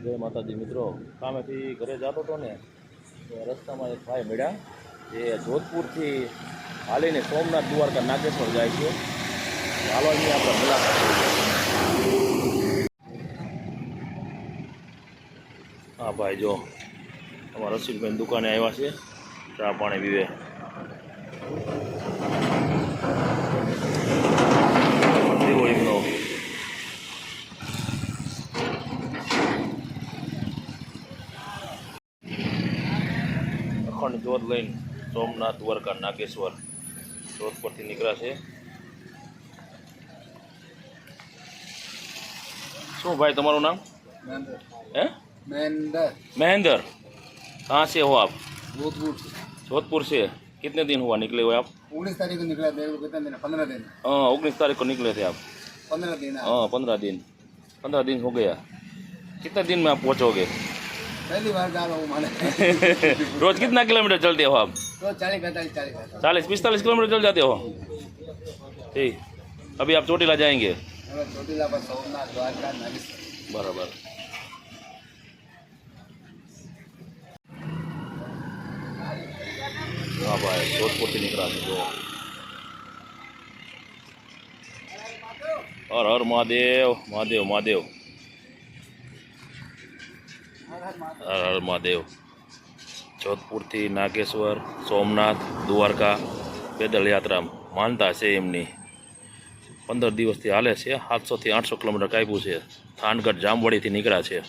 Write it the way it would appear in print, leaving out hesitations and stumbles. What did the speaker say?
जय माताजी मित्रों कामे थी घरे जातो तो ने रस्ता में एक भाई मिला ये जोधपुर थी हाली ने सोमनाथ द्वारका नागेश्वर जाए छे हालो अहीं आपणे मुलाकात करीए। हाँ भाई जो अमारा रसिकभाई दुकाने आव्या छे चा पाणी पीवे। दिवाळीनो अखंड जोत लईने सोमनाथ द्वारका नागेश्वर जोधपुर थी निकळ्या छे। शू भाई तमारू नाम? महेंद्र। महेंद्र। कहाँ से हो आप? जोधपुर। जोधपुर से। कितने दिन हुआ निकले हुए आप? 19 तारीख को निकला। मेरे को कितने दिन? 15 दिन। हाँ 19 तारीख को निकले थे आप? 15 दिन। हाँ 15 दिन। 15 दिन हो गया। कितने दिन में आप पहुँचोगे? पहली बार जा रहा हूँ माने। रोज कितना किलोमीटर चलते हो आप? तो 40-45 किलोमीटर चल जाते हो। ठीक। अभी आप चोटीला जाएंगे? चोटीला पर सोमनाथ द्वारका नागेश्वर। बराबर। हाँ भाई जोधपुर से निकला था जो। हर हर महादेव महादेव महादेव हर हर महादेव। जोधपुर थी नागेश्वर सोमनाथ द्वारका पैदल यात्रा मानता है एमनी 15 दिवस थी हाले छे। 700 થી 800 किलोमीटर काप्यु छे। थानगढ़ जामवाड़ी थी निकळ्या छे।